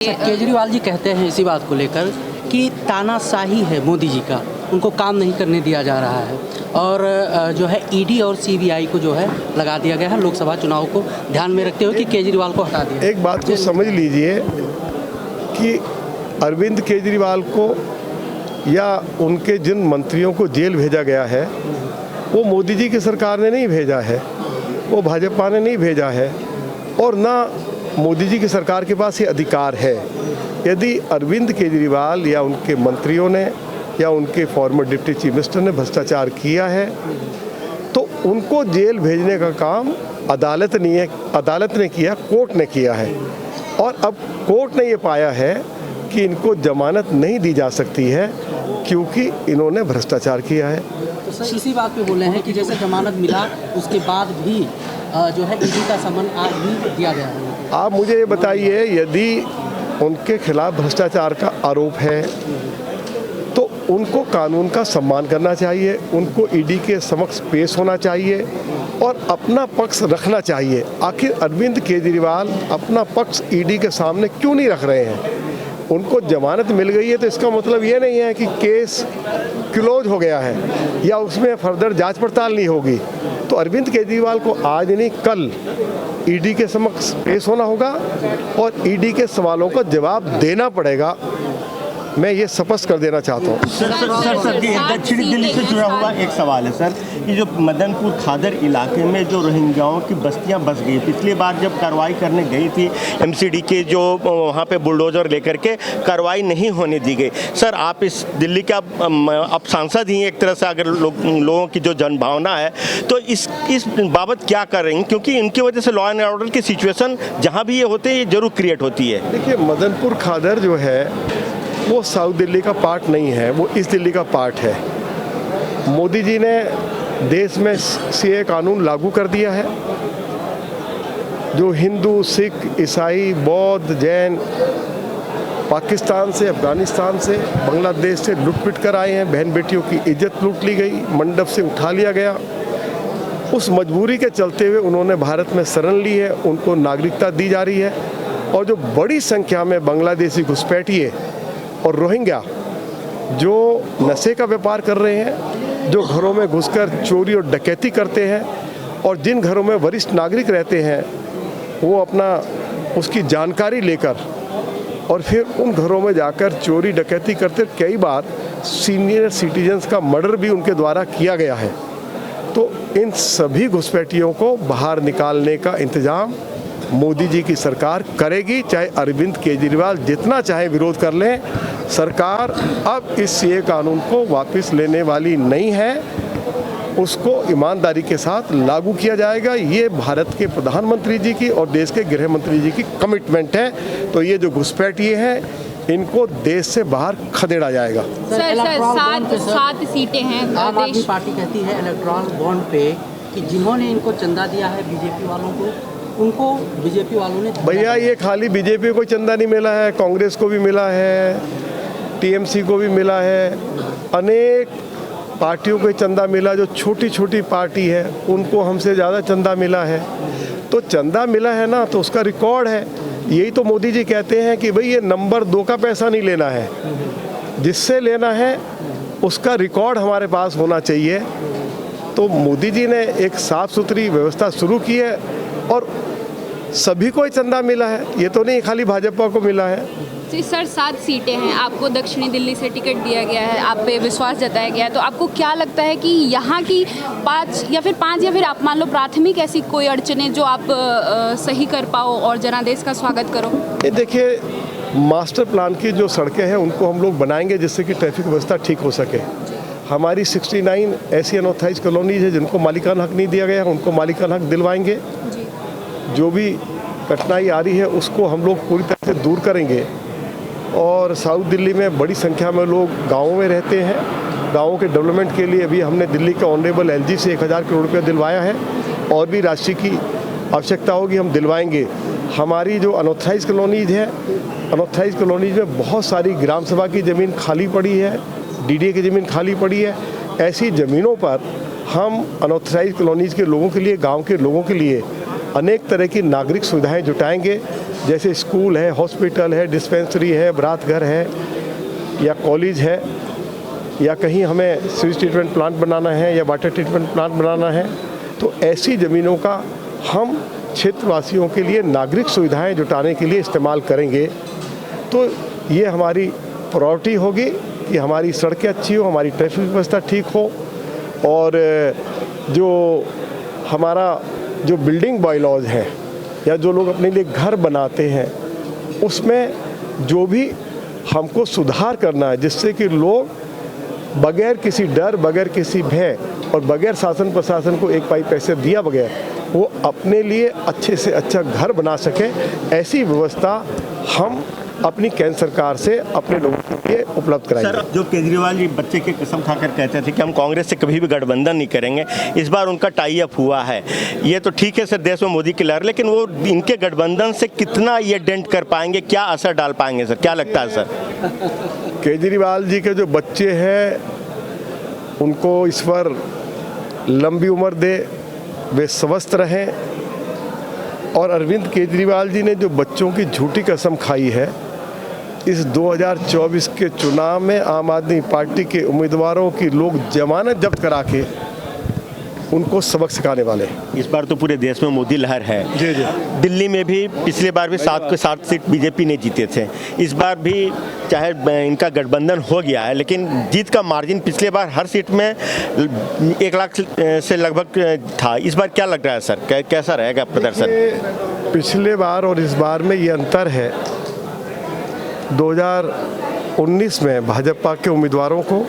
केजरीवाल जी कहते हैं इसी बात को लेकर कि तानाशाही है मोदी जी का, उनको काम नहीं करने दिया जा रहा है और जो है ईडी और सीबीआई को जो है लगा दिया गया है लोकसभा चुनाव को ध्यान में रखते हुए कि केजरीवाल को हटा दिया। एक बात को समझ लीजिए कि अरविंद केजरीवाल को या उनके जिन मंत्रियों को जेल भेजा गया है वो मोदी जी की सरकार ने नहीं भेजा है, वो भाजपा ने नहीं भेजा है और ना मोदी जी की सरकार के पास ये अधिकार है। यदि अरविंद केजरीवाल या उनके मंत्रियों ने या उनके फॉर्मर डिप्टी चीफ मिनिस्टर ने भ्रष्टाचार किया है तो उनको जेल भेजने का काम अदालत ने किया, कोर्ट ने किया है और अब कोर्ट ने ये पाया है कि इनको जमानत नहीं दी जा सकती है क्योंकि इन्होंने भ्रष्टाचार किया है। तो सर इसी बात पे बोल रहे हैं कि जैसे जमानत मिला उसके बाद भी जो है ईडी का समन आज भी दिया गया है। आप मुझे ये बताइए, यदि उनके खिलाफ भ्रष्टाचार का आरोप है तो उनको कानून का सम्मान करना चाहिए, उनको ईडी के समक्ष पेश होना चाहिए और अपना पक्ष रखना चाहिए। आखिर अरविंद केजरीवाल अपना पक्ष ईडी के सामने क्यों नहीं रख रहे हैं? उनको जमानत मिल गई है तो इसका मतलब ये नहीं है कि केस क्लोज हो गया है या उसमें फर्दर जांच पड़ताल नहीं होगी। तो अरविंद केजरीवाल को आज नहीं कल ईडी के समक्ष पेश होना होगा और ईडी के सवालों का जवाब देना पड़ेगा। मैं ये स्पष्ट कर देना चाहता हूँ। सर दक्षिणी दिल्ली से जुड़ा हुआ एक सवाल है सर, कि जो मदनपुर खादर इलाके में जो रोहिंग्याओं की बस्तियां बस गई, पिछली बार जब कार्रवाई करने गई थी एमसीडी के जो वहाँ पे बुलडोजर लेकर के कार्रवाई नहीं होने दी गई। सर आप इस दिल्ली का आप सांसद ही एक तरह से, अगर लोगों की जो जनभावना है तो इस बाबत क्या कर रही हैं, क्योंकि इनकी वजह से लॉ एंड ऑर्डर की सिचुएशन जहाँ भी ये होते हैं ये जरूर क्रिएट होती है। देखिए, मदनपुर खादर जो है वो साउथ दिल्ली का पार्ट नहीं है, वो ईस्ट दिल्ली का पार्ट है। मोदी जी ने देश में सीए कानून लागू कर दिया है। जो हिंदू, सिख, ईसाई, बौद्ध, जैन पाकिस्तान से, अफगानिस्तान से, बांग्लादेश से लुट पिट कर आए हैं, बहन बेटियों की इज्जत लूट ली गई, मंडप से उठा लिया गया। उस मजबूरी के चलते हुए उन्होंने भारत में शरण ली है, उनको नागरिकता दी जा रही है और जो बड़ी संख्या में बांग्लादेशी घुसपैठिए और रोहिंग्या जो नशे का व्यापार कर रहे हैं, जो घरों में घुसकर चोरी और डकैती करते हैं और जिन घरों में वरिष्ठ नागरिक रहते हैं वो अपना उसकी जानकारी लेकर और फिर उन घरों में जाकर चोरी डकैती करते, कई बार सीनियर सिटीजन्स का मर्डर भी उनके द्वारा किया गया है। तो इन सभी घुसपैठियों को बाहर निकालने का इंतजाम मोदी जी की सरकार करेगी, चाहे अरविंद केजरीवाल जितना चाहे विरोध कर लें। सरकार अब इस सीए कानून को वापस लेने वाली नहीं है, उसको ईमानदारी के साथ लागू किया जाएगा। ये भारत के प्रधानमंत्री जी की और देश के गृह मंत्री जी की कमिटमेंट है। तो ये जो घुसपैठिए हैं इनको देश से बाहर खदेड़ा जाएगा। सर 7 सीटें हैं। आम आदमी पार्टी कहती है इलेक्ट्रॉल बॉन्ड पे कि जिन्होंने इनको चंदा दिया है बीजेपी वालों को, उनको बीजेपी वालों ने। भैया ये खाली बीजेपी को चंदा नहीं मिला है, कांग्रेस को भी मिला है, टीएमसी को भी मिला है, अनेक पार्टियों को चंदा मिला। जो छोटी छोटी पार्टी है उनको हमसे ज़्यादा चंदा मिला है। तो चंदा मिला है ना तो उसका रिकॉर्ड है। यही तो मोदी जी कहते हैं कि भाई ये नंबर 2 का पैसा नहीं लेना है, जिससे लेना है उसका रिकॉर्ड हमारे पास होना चाहिए। तो मोदी जी ने एक साफ सुथरी व्यवस्था शुरू की है और सभी को चंदा मिला है, ये तो नहीं खाली भाजपा को मिला है। जी सर 7 सीटें हैं, आपको दक्षिणी दिल्ली से टिकट दिया गया है, आप पे विश्वास जताया गया है, तो आपको क्या लगता है कि यहाँ की 5 या फिर आप मान लो प्राथमिक ऐसी कोई अड़चनें जो आप सही कर पाओ और जनादेश का स्वागत करो? देखिए, मास्टर प्लान की जो सड़कें हैं उनको हम लोग बनाएंगे जिससे कि ट्रैफिक व्यवस्था ठीक हो सके। हमारी 69 ऐसी अनऑथराइज कॉलोनीज है जिनको मालिकाना हक नहीं दिया गया है, उनको मालिकाना हक दिलवाएंगे। जो भी कठिनाई आ रही है उसको हम लोग पूरी तरह से दूर करेंगे। और साउथ दिल्ली में बड़ी संख्या में लोग गाँवों में रहते हैं, गाँवों के डेवलपमेंट के लिए अभी हमने दिल्ली के ऑनरेबल एलजी से 1000 करोड़ रुपया दिलवाया है और भी राशि की आवश्यकता होगी हम दिलवाएंगे। हमारी जो अनऑथराइज कॉलोनीज है, अनऑथराइज कॉलोनीज में बहुत सारी ग्राम सभा की ज़मीन खाली पड़ी है, डीडीए की ज़मीन खाली पड़ी है। ऐसी ज़मीनों पर हम अनऑथराइज कॉलोनीज के लोगों के लिए, गाँव के लोगों के लिए अनेक तरह की नागरिक सुविधाएं जुटाएंगे जैसे स्कूल है, हॉस्पिटल है, डिस्पेंसरी है, बरात घर है या कॉलेज है या कहीं हमें सीवेज ट्रीटमेंट प्लांट बनाना है या वाटर ट्रीटमेंट प्लांट बनाना है, तो ऐसी ज़मीनों का हम क्षेत्रवासियों के लिए नागरिक सुविधाएं जुटाने के लिए इस्तेमाल करेंगे। तो ये हमारी प्रायोरिटी होगी कि हमारी सड़कें अच्छी हो, हमारी ट्रैफिक व्यवस्था ठीक हो और जो हमारा जो बिल्डिंग बायलॉज हैं या जो लोग अपने लिए घर बनाते हैं उसमें जो भी हमको सुधार करना है, जिससे कि लोग बगैर किसी डर, बगैर किसी भय और बगैर शासन प्रशासन को एक पाई पैसे दिया बगैर वो अपने लिए अच्छे से अच्छा घर बना सकें, ऐसी व्यवस्था हम अपनी केंद्र सरकार से अपने लोगों के लिए उपलब्ध कराएंगे। सर, जो केजरीवाल जी बच्चे की कसम खाकर कहते थे कि हम कांग्रेस से कभी भी गठबंधन नहीं करेंगे, इस बार उनका टाई अप हुआ है। ये तो ठीक है सर, देश में मोदी की लहर, लेकिन वो इनके गठबंधन से कितना ये डेंट कर पाएंगे, क्या असर डाल पाएंगे सर, क्या लगता है सर? केजरीवाल जी के जो बच्चे हैं उनको इस पर लंबी उम्र दे, वे स्वस्थ रहें। और अरविंद केजरीवाल जी ने जो बच्चों की झूठी कसम खाई है, इस 2024 के चुनाव में आम आदमी पार्टी के उम्मीदवारों की लोग जमानत जब्त करा के उनको सबक सिखाने वाले। इस बार तो पूरे देश में मोदी लहर है। जी जी। दिल्ली में भी पिछले बार भी 7 के 7 सीट बीजेपी ने जीते थे, इस बार भी चाहे इनका गठबंधन हो गया है, लेकिन जीत का मार्जिन पिछले बार हर सीट में 1 लाख से लगभग था। इस बार क्या लग रहा है सर, कैसा रहेगा प्रदर्शन? पिछले बार और इस बार में ये अंतर है, 2019 में भाजपा के उम्मीदवारों को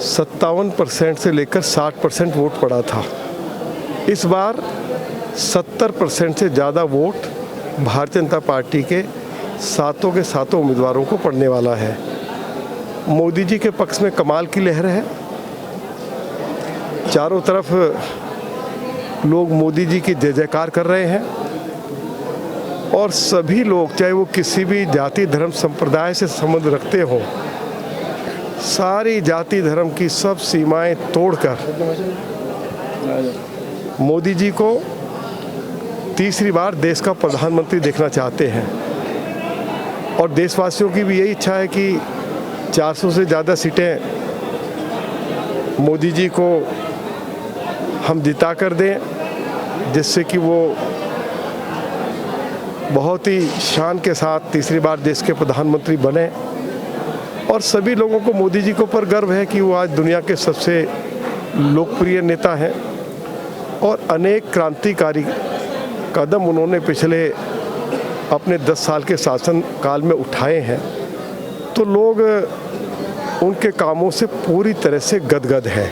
57% से लेकर 60% वोट पड़ा था। इस बार 70% से ज़्यादा वोट भारतीय जनता पार्टी के सातों के सातों उम्मीदवारों को पड़ने वाला है। मोदी जी के पक्ष में कमाल की लहर है, चारों तरफ लोग मोदी जी की जय जयकार कर रहे हैं और सभी लोग, चाहे वो किसी भी जाति धर्म संप्रदाय से संबंध रखते हों, सारी जाति धर्म की सब सीमाएं तोड़कर मोदी जी को तीसरी बार देश का प्रधानमंत्री देखना चाहते हैं। और देशवासियों की भी यही इच्छा है कि 400 से ज़्यादा सीटें मोदी जी को हम जिता कर दें, जिससे कि वो बहुत ही शान के साथ तीसरी बार देश के प्रधानमंत्री बने। और सभी लोगों को मोदी जी के ऊपर गर्व है कि वो आज दुनिया के सबसे लोकप्रिय नेता हैं और अनेक क्रांतिकारी कदम उन्होंने पिछले अपने 10 साल के शासन काल में उठाए हैं। तो लोग उनके कामों से पूरी तरह से गदगद हैं।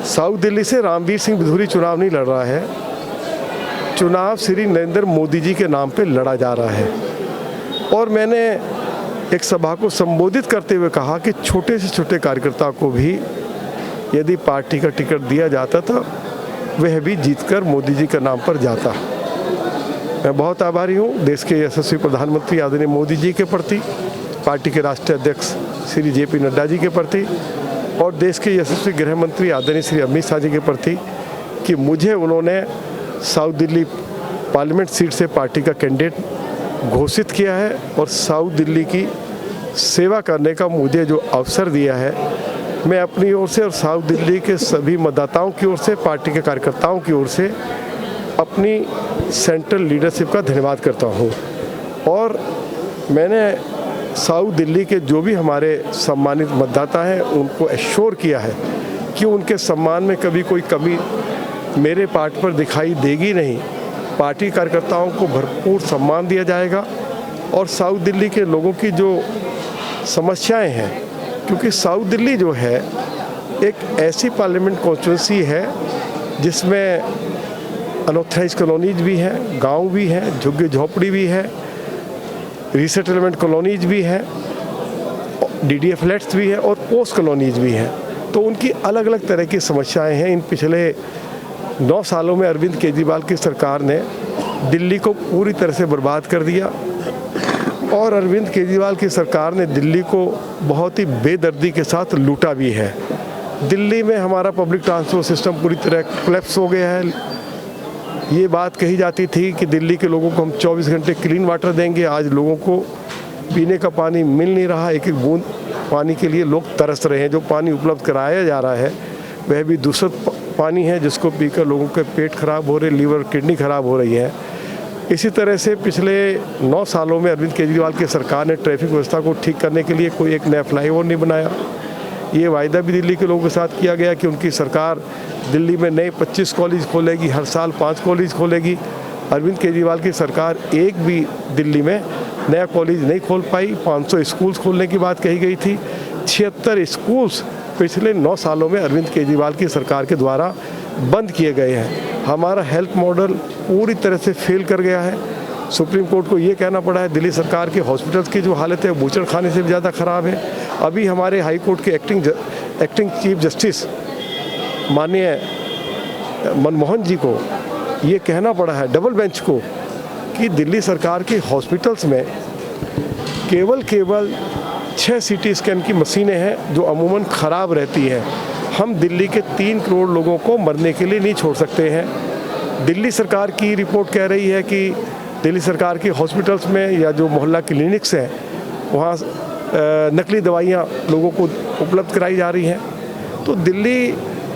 साउथ दिल्ली से रामवीर सिंह बिधूरी चुनाव नहीं लड़ रहा है, चुनाव श्री नरेंद्र मोदी जी के नाम पे लड़ा जा रहा है। और मैंने एक सभा को संबोधित करते हुए कहा कि छोटे से छोटे कार्यकर्ता को भी यदि पार्टी का टिकट दिया जाता था, वह भी जीतकर मोदी जी के नाम पर जाता। मैं बहुत आभारी हूँ देश के यशस्वी प्रधानमंत्री आदरणीय मोदी जी के प्रति, पार्टी के राष्ट्रीय अध्यक्ष श्री JP नड्डा जी के प्रति और देश के यशस्वी गृह मंत्री आदरणीय श्री अमित शाह जी के प्रति कि मुझे उन्होंने साउथ दिल्ली पार्लियामेंट सीट से पार्टी का कैंडिडेट घोषित किया है और साउथ दिल्ली की सेवा करने का मुझे जो अवसर दिया है, मैं अपनी ओर से और साउथ दिल्ली के सभी मतदाताओं की ओर से, पार्टी के कार्यकर्ताओं की ओर से अपनी सेंट्रल लीडरशिप का धन्यवाद करता हूँ। और मैंने साउथ दिल्ली के जो भी हमारे सम्मानित मतदाता हैं उनको एश्योर किया है कि उनके सम्मान में कभी कोई कमी मेरे पार्टी पर दिखाई देगी नहीं। पार्टी कार्यकर्ताओं को भरपूर सम्मान दिया जाएगा और साउथ दिल्ली के लोगों की जो समस्याएं हैं, क्योंकि साउथ दिल्ली जो है एक ऐसी पार्लियामेंट कॉन्स्टिट्यूंसी है जिसमें अनऑथराइज कॉलोनीज भी हैं, गांव भी हैं, झुग्गी झोपड़ी भी है, रीसेटलमेंट कॉलोनीज भी हैं, DDA फ्लैट्स भी है और पोस्ट कॉलोनीज भी हैं। तो उनकी अलग अलग तरह की समस्याएं हैं। इन पिछले 9 सालों में अरविंद केजरीवाल की सरकार ने दिल्ली को पूरी तरह से बर्बाद कर दिया और अरविंद केजरीवाल की सरकार ने दिल्ली को बहुत ही बेदर्दी के साथ लूटा भी है। दिल्ली में हमारा पब्लिक ट्रांसपोर्ट सिस्टम पूरी तरह कोलैप्स हो गया है। ये बात कही जाती थी कि दिल्ली के लोगों को हम 24 घंटे क्लीन वाटर देंगे। आज लोगों को पीने का पानी मिल नहीं रहा, एक एक बूंद पानी के लिए लोग तरस रहे हैं। जो पानी उपलब्ध कराया जा रहा है वह भी दूषित पानी है, जिसको पीकर लोगों के पेट खराब हो रहे, लीवर किडनी खराब हो रही है। इसी तरह से पिछले 9 सालों में अरविंद केजरीवाल की सरकार ने ट्रैफिक व्यवस्था को ठीक करने के लिए कोई एक नया फ्लाईओवर नहीं बनाया। ये वायदा भी दिल्ली के लोगों के साथ किया गया कि उनकी सरकार दिल्ली में नए 25 कॉलेज खोलेगी, हर साल 5 कॉलेज खोलेगी। अरविंद केजरीवाल की सरकार एक भी दिल्ली में नया कॉलेज नहीं खोल पाई। 500 स्कूल्स खोलने की बात कही गई थी। 76 स्कूल्स पिछले 9 सालों में अरविंद केजरीवाल की सरकार के द्वारा बंद किए गए हैं। हमारा हेल्थ मॉडल पूरी तरह से फेल कर गया है। सुप्रीम कोर्ट को ये कहना पड़ा है दिल्ली सरकार के हॉस्पिटल्स की जो हालत है बूचड़ खाने से भी ज़्यादा ख़राब है। अभी हमारे हाई कोर्ट के एक्टिंग चीफ जस्टिस माननीय मनमोहन जी को ये कहना पड़ा है डबल बेंच को कि दिल्ली सरकार के हॉस्पिटल्स में केवल 6 CT स्कैन की मशीनें हैं जो अमूमन ख़राब रहती हैं। हम दिल्ली के 3 करोड़ लोगों को मरने के लिए नहीं छोड़ सकते हैं। दिल्ली सरकार की रिपोर्ट कह रही है कि दिल्ली सरकार के हॉस्पिटल्स में या जो मोहल्ला क्लिनिक्स हैं वहाँ नकली दवाइयाँ लोगों को उपलब्ध कराई जा रही हैं। तो दिल्ली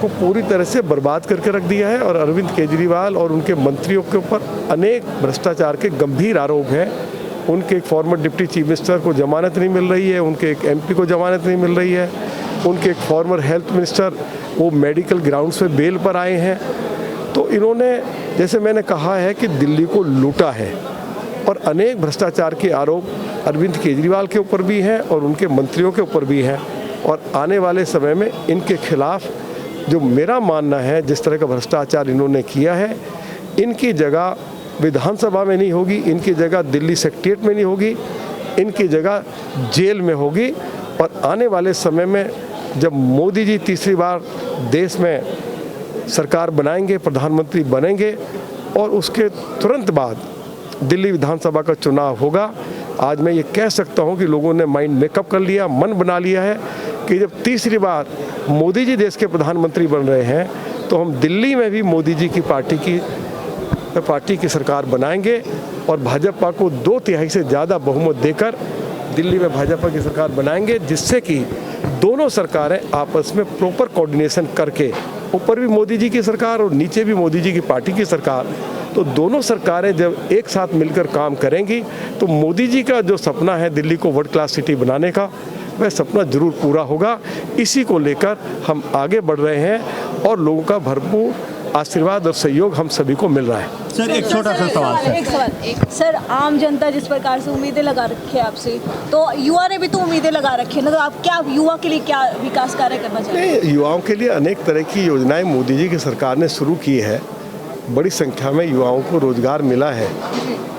को पूरी तरह से बर्बाद करके रख दिया है और अरविंद केजरीवाल और उनके मंत्रियों के ऊपर अनेक भ्रष्टाचार के गंभीर आरोप हैं। उनके एक फॉर्मर डिप्टी चीफ मिनिस्टर को जमानत नहीं मिल रही है, उनके एक MP को जमानत नहीं मिल रही है, उनके एक फॉर्मर हेल्थ मिनिस्टर वो मेडिकल ग्राउंड्स पे बेल पर आए हैं। तो इन्होंने जैसे मैंने कहा है कि दिल्ली को लूटा है और अनेक भ्रष्टाचार के आरोप अरविंद केजरीवाल के ऊपर भी हैं और उनके मंत्रियों के ऊपर भी हैं। और आने वाले समय में इनके खिलाफ जो मेरा मानना है जिस तरह का भ्रष्टाचार इन्होंने किया है, इनकी जगह विधानसभा में नहीं होगी, इनकी जगह दिल्ली सेक्रेटेरिएट में नहीं होगी, इनकी जगह जेल में होगी। और आने वाले समय में जब मोदी जी तीसरी बार देश में सरकार बनाएंगे, प्रधानमंत्री बनेंगे और उसके तुरंत बाद दिल्ली विधानसभा का चुनाव होगा, आज मैं ये कह सकता हूँ कि लोगों ने माइंड मेकअप कर लिया, मन बना लिया है कि जब तीसरी बार मोदी जी देश के प्रधानमंत्री बन रहे हैं तो हम दिल्ली में भी मोदी जी की पार्टी की सरकार बनाएंगे और भाजपा को 2/3 से ज़्यादा बहुमत देकर दिल्ली में भाजपा की सरकार बनाएंगे, जिससे कि दोनों सरकारें आपस में प्रॉपर कोऑर्डिनेशन करके, ऊपर भी मोदी जी की सरकार और नीचे भी मोदी जी की पार्टी की सरकार, तो दोनों सरकारें जब एक साथ मिलकर काम करेंगी तो मोदी जी का जो सपना है दिल्ली को वर्ल्ड क्लास सिटी बनाने का, वह सपना जरूर पूरा होगा। इसी को लेकर हम आगे बढ़ रहे हैं और लोगों का भरपूर आशीर्वाद और सहयोग हम सभी को मिल रहा है। सर एक छोटा सा सवाल सर, आम जनता जिस प्रकार से उम्मीदें लगा रखी है आपसे, तो युवा ने भी तो उम्मीदें लगा रखी है ना, तो आप क्या युवा के लिए क्या विकास कार्य करना चाहते हैं? युवाओं के लिए अनेक तरह की योजनाएं मोदी जी की सरकार ने शुरू की है। बड़ी संख्या में युवाओं को रोजगार मिला है।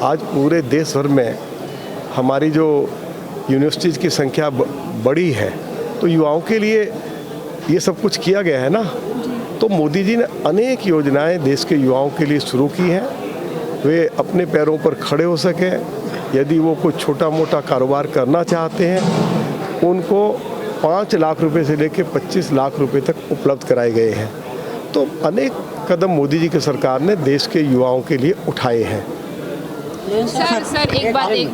आज पूरे देश भर में हमारी जो यूनिवर्सिटीज़ की संख्या बड़ी है, तो युवाओं के लिए ये सब कुछ किया गया है ना। तो मोदी जी ने अनेक योजनाएं देश के युवाओं के लिए शुरू की हैं, वे अपने पैरों पर खड़े हो सकें। यदि वो कोई छोटा मोटा कारोबार करना चाहते हैं, उनको 5 लाख रुपए से लेकर 25 लाख रुपए तक उपलब्ध कराए गए हैं। तो अनेक कदम मोदी जी की सरकार ने देश के युवाओं के लिए उठाए हैं। सर एक बात ये